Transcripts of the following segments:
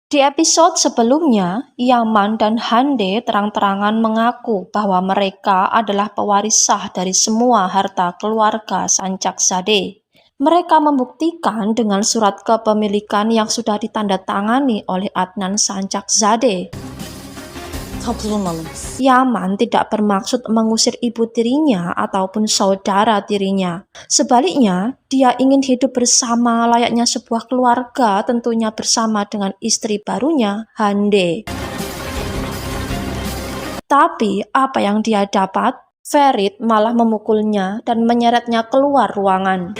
Di episode sebelumnya, Yaman dan Hande terang-terangan mengaku bahwa mereka adalah pewaris sah dari semua harta keluarga Sancakzade. Mereka membuktikan dengan surat kepemilikan yang sudah ditandatangani oleh Adnan Sancakzade. Yaman tidak bermaksud mengusir ibu tirinya ataupun saudara tirinya. Sebaliknya, dia ingin hidup bersama layaknya sebuah keluarga, tentunya bersama dengan istri barunya, Hande. Tapi apa yang dia dapat? Ferit malah memukulnya dan menyeretnya keluar ruangan.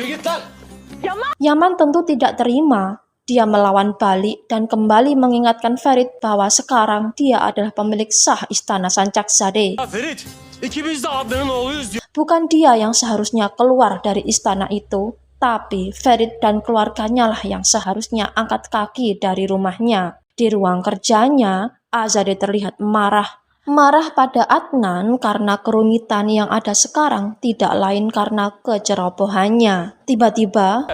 Yaman tentu tidak terima. Dia melawan balik dan kembali mengingatkan Ferit bahwa sekarang dia adalah pemilik sah istana Sancakzade. Ferit, ikimiz de Adnan'ın oğluyuz diyor. Bukan dia yang seharusnya keluar dari istana itu, tapi Ferit dan keluarganya lah yang seharusnya angkat kaki dari rumahnya. Di ruang kerjanya, Azade terlihat marah. Marah pada Adnan karena kerumitan yang ada sekarang tidak lain karena kecerobohannya. Tiba-tiba,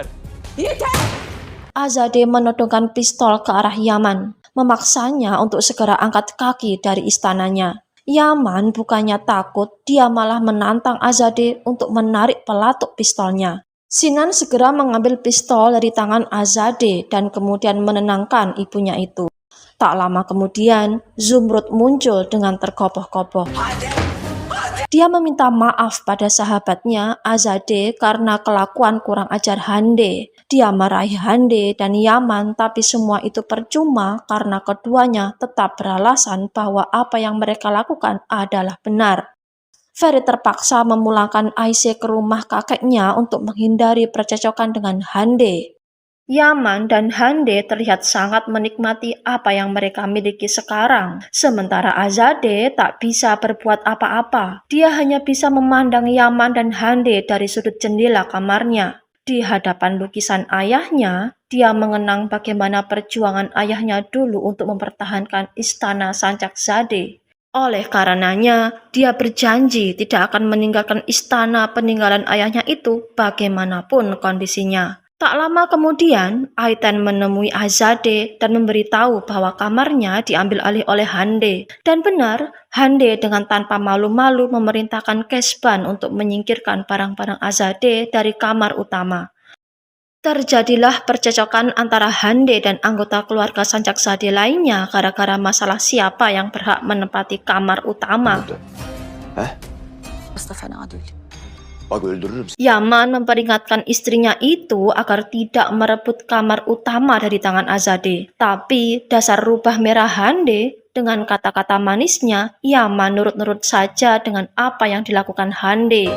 Azade menodongkan pistol ke arah Yaman, memaksanya untuk segera angkat kaki dari istananya. Yaman bukannya takut, dia malah menantang Azade untuk menarik pelatuk pistolnya. Sinan segera mengambil pistol dari tangan Azade dan kemudian menenangkan ibunya itu. Tak lama kemudian, Zumrud muncul dengan terkopoh-kopoh. Dia meminta maaf pada sahabatnya Azade karena kelakuan kurang ajar Hande. Dia marahi Hande dan Yaman, tapi semua itu percuma karena keduanya tetap beralasan bahwa apa yang mereka lakukan adalah benar. Ferit terpaksa memulangkan Aisyah ke rumah kakeknya untuk menghindari percecokan dengan Hande. Yaman dan Hande terlihat sangat menikmati apa yang mereka miliki sekarang. Sementara Azade tak bisa berbuat apa-apa. Dia hanya bisa memandang Yaman dan Hande dari sudut jendela kamarnya. Di hadapan lukisan ayahnya, dia mengenang bagaimana perjuangan ayahnya dulu untuk mempertahankan istana Sancakzade. Oleh karenanya, dia berjanji tidak akan meninggalkan istana peninggalan ayahnya itu bagaimanapun kondisinya. Tak lama kemudian, Aitan menemui Azade dan memberitahu bahwa kamarnya diambil alih oleh Hande. Dan benar, Hande dengan tanpa malu-malu memerintahkan Kesban untuk menyingkirkan barang-barang Azade dari kamar utama. Terjadilah percecokan antara Hande dan anggota keluarga Sancakzade lainnya gara-gara masalah siapa yang berhak menempati kamar utama. Bak öldürürüm seni. Yaman memperingatkan istrinya itu agar tidak merebut kamar utama dari tangan Azade. Tapi dasar rubah merah Hande, dengan kata-kata manisnya, Yaman nurut-nurut saja dengan apa yang dilakukan Hande.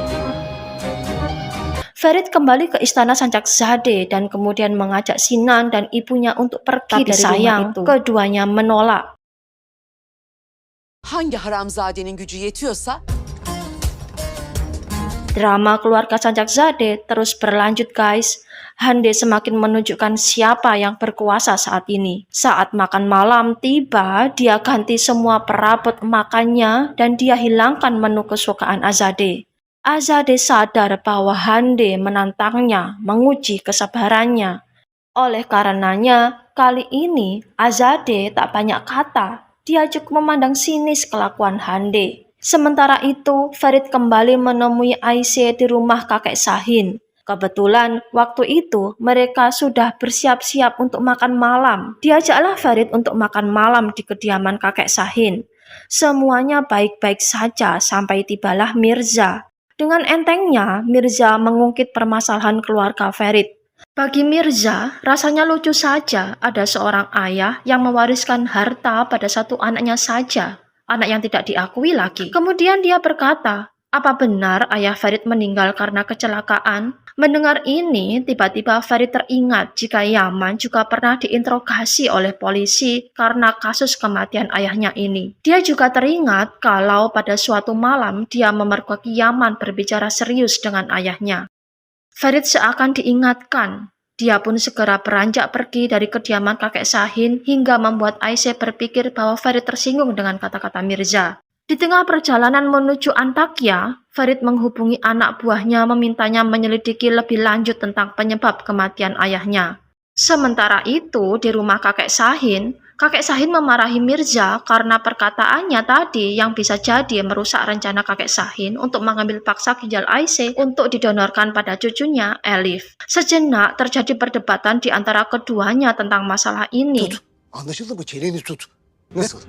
Ferit kembali ke istana Sancakzade dan kemudian mengajak Sinan dan ibunya untuk pergi dari rumah itu. Keduanya menolak. Hangi haramzadenin gücü yetiyorsa Drama keluarga Sancakzade terus berlanjut guys. Hande semakin menunjukkan siapa yang berkuasa saat ini. Saat makan malam tiba, dia ganti semua perabot makannya dan dia hilangkan menu kesukaan Azade. Azade sadar bahwa Hande menantangnya, menguji kesabarannya. Oleh karenanya, kali ini Azade tak banyak kata. Dia cukup memandang sinis kelakuan Hande. Sementara itu, Ferit kembali menemui Aisyah di rumah kakek Sahin. Kebetulan, waktu itu mereka sudah bersiap-siap untuk makan malam. Diajaklah Ferit untuk makan malam di kediaman kakek Sahin. Semuanya baik-baik saja sampai tibalah Mirza. Dengan entengnya, Mirza mengungkit permasalahan keluarga Ferit. Bagi Mirza, rasanya lucu saja ada seorang ayah yang mewariskan harta pada satu anaknya saja. Anak yang tidak diakui lagi. Kemudian dia berkata, apa benar ayah Ferit meninggal karena kecelakaan? Mendengar ini, tiba-tiba Ferit teringat jika Yaman juga pernah diinterogasi oleh polisi karena kasus kematian ayahnya ini. Dia juga teringat kalau pada suatu malam dia memergoki Yaman berbicara serius dengan ayahnya. Ferit seakan diingatkan. Dia pun segera beranjak pergi dari kediaman kakek Sahin hingga membuat Aisyah berpikir bahwa Ferit tersinggung dengan kata-kata Mirza. Di tengah perjalanan menuju Antakya, Ferit menghubungi anak buahnya memintanya menyelidiki lebih lanjut tentang penyebab kematian ayahnya. Sementara itu, di rumah kakek Sahin memarahi Mirza karena perkataannya tadi yang bisa jadi merusak rencana kakek Sahin untuk mengambil paksa ginjal Aisyah untuk didonorkan pada cucunya, Elif. Sejenak terjadi perdebatan di antara keduanya tentang masalah ini. Anlaşıldı mı? Çeneni tut. Nasıl?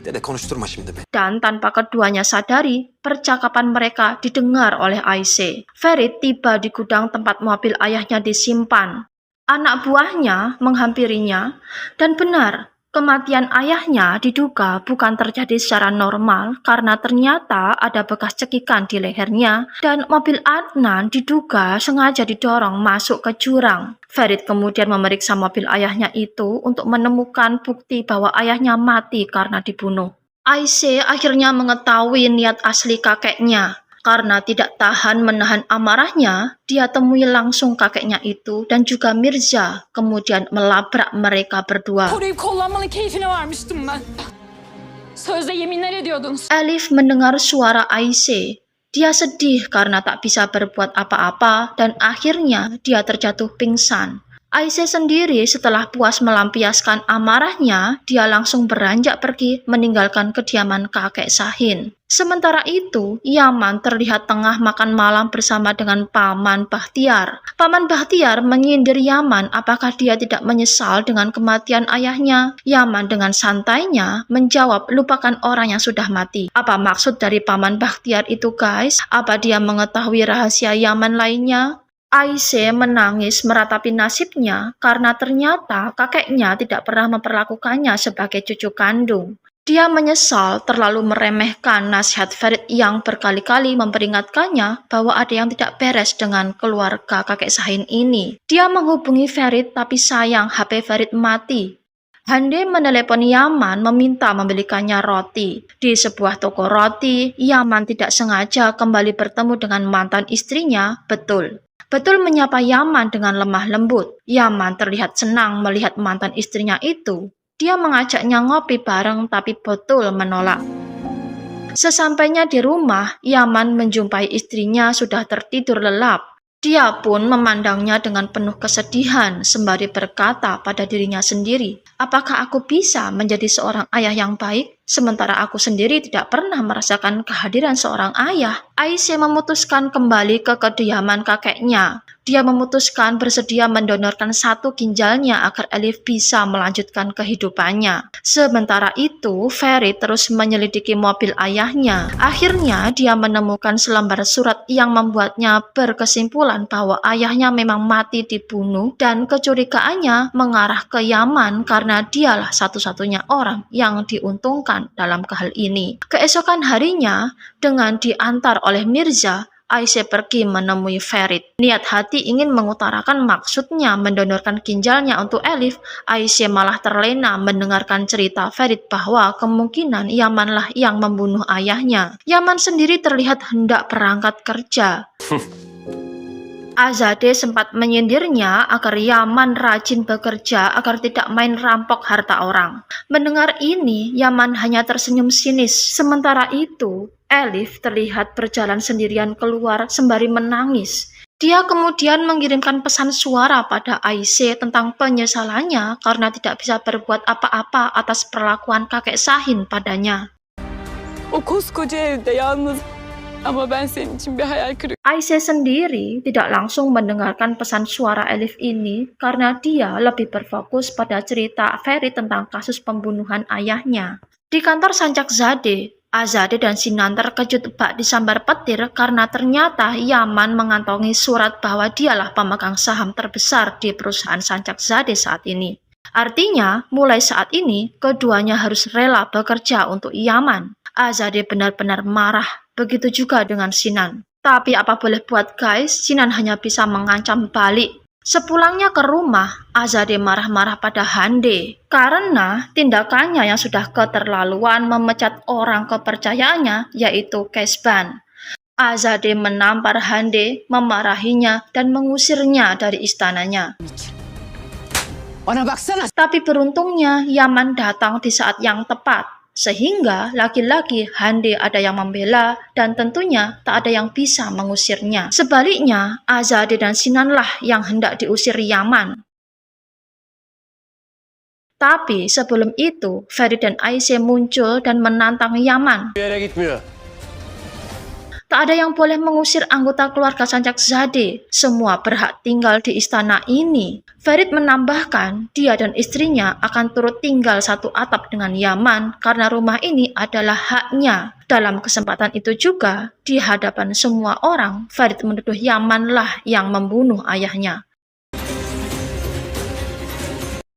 Dede konuşturma şimdi beni. Dan tanpa keduanya sadari, percakapan mereka didengar oleh Aisyah. Ferit tiba di gudang tempat mobil ayahnya disimpan. Anak buahnya menghampirinya, dan benar, kematian ayahnya diduga bukan terjadi secara normal karena ternyata ada bekas cekikan di lehernya dan mobil Adnan diduga sengaja didorong masuk ke jurang. Ferit kemudian memeriksa mobil ayahnya itu untuk menemukan bukti bahwa ayahnya mati karena dibunuh. Aisyah akhirnya mengetahui niat asli kakeknya. Karena tidak tahan menahan amarahnya, dia temui langsung kakeknya itu dan juga Mirza, kemudian melabrak mereka berdua. Koruyup kollanmanın keyfine varmıştım ben. Sözde yeminler ediyordunuz. Elif mendengar suara Aisyah. Dia sedih karena tak bisa berbuat apa-apa dan akhirnya dia terjatuh pingsan. Aisyah sendiri setelah puas melampiaskan amarahnya, dia langsung beranjak pergi meninggalkan kediaman kakek Sahin. Sementara itu, Yaman terlihat tengah makan malam bersama dengan Paman Bahtiar. Paman Bahtiar menyindir Yaman apakah dia tidak menyesal dengan kematian ayahnya. Yaman dengan santainya menjawab, lupakan orang yang sudah mati. Apa maksud dari Paman Bahtiar itu, guys? Apa dia mengetahui rahasia Yaman lainnya? Aisyah menangis meratapi nasibnya karena ternyata kakeknya tidak pernah memperlakukannya sebagai cucu kandung. Dia menyesal terlalu meremehkan nasihat Ferit yang berkali-kali memperingatkannya bahwa ada yang tidak beres dengan keluarga kakek Sahin ini. Dia menghubungi Ferit tapi sayang HP Ferit mati. Hande menelepon Yaman meminta membelikannya roti. Di sebuah toko roti, Yaman tidak sengaja kembali bertemu dengan mantan istrinya, Betul. Betul menyapa Yaman dengan lemah lembut. Yaman terlihat senang melihat mantan istrinya itu. Dia mengajaknya ngopi bareng tapi Betul menolak. Sesampainya di rumah, Yaman menjumpai istrinya sudah tertidur lelap. Dia pun memandangnya dengan penuh kesedihan sembari berkata pada dirinya sendiri, apakah aku bisa menjadi seorang ayah yang baik? Sementara aku sendiri tidak pernah merasakan kehadiran seorang ayah. Aisyah memutuskan kembali ke kediaman kakeknya. Dia memutuskan bersedia mendonorkan satu ginjalnya agar Elif bisa melanjutkan kehidupannya. Sementara itu, Ferry terus menyelidiki mobil ayahnya. Akhirnya, dia menemukan selembar surat yang membuatnya berkesimpulan bahwa ayahnya memang mati dibunuh dan kecurigaannya mengarah ke Yaman karena dialah satu-satunya orang yang diuntungkan dalam hal ini. Keesokan harinya, dengan diantar oleh Mirza, Aisyah pergi menemui Ferit. Niat hati ingin mengutarakan maksudnya mendonorkan ginjalnya untuk Elif. Aisyah malah terlena mendengarkan cerita Ferit bahwa kemungkinan Yamanlah yang membunuh ayahnya. Yaman sendiri terlihat hendak berangkat kerja. Azadeh sempat menyindirnya agar Yaman rajin bekerja agar tidak main rampok harta orang. Mendengar ini, Yaman hanya tersenyum sinis. Sementara itu, Elif terlihat berjalan sendirian keluar sembari menangis. Dia kemudian mengirimkan pesan suara pada Aisyah tentang penyesalannya karena tidak bisa berbuat apa-apa atas perlakuan kakek Sahin padanya. O koskoca evde yalnız ama ben senin için bir hayal kırıklığı. Aisyah sendiri tidak langsung mendengarkan pesan suara Elif ini karena dia lebih berfokus pada cerita Ferry tentang kasus pembunuhan ayahnya. Di kantor Sancakzadeh, Azadeh dan Sinan terkejut bak disambar petir karena ternyata Yaman mengantongi surat bahwa dialah pemegang saham terbesar di perusahaan Sancakzadeh saat ini. Artinya, mulai saat ini, keduanya harus rela bekerja untuk Yaman. Azadeh benar-benar marah, begitu juga dengan Sinan. Tapi apa boleh buat guys, Sinan hanya bisa mengancam balik. Sepulangnya ke rumah, Azadeh marah-marah pada Hande karena tindakannya yang sudah keterlaluan memecat orang kepercayaannya, yaitu Kesban. Azadeh menampar Hande, memarahinya, dan mengusirnya dari istananya. Ona baksana. Tapi beruntungnya Yaman datang di saat yang tepat. Sehingga lagi-lagi Hande ada yang membela dan tentunya tak ada yang bisa mengusirnya. Sebaliknya, Azadeh dan Sinanlah yang hendak diusir Yaman. Tapi sebelum itu, Ferit dan Aisyah muncul dan menantang Yaman. Bir yere gitmiyor. Tak ada yang boleh mengusir anggota keluarga Sancakzadeh. Semua berhak tinggal di istana ini. Ferit menambahkan, dia dan istrinya akan turut tinggal satu atap dengan Yaman karena rumah ini adalah haknya. Dalam kesempatan itu juga, di hadapan semua orang, Ferit menuduh Yamanlah yang membunuh ayahnya.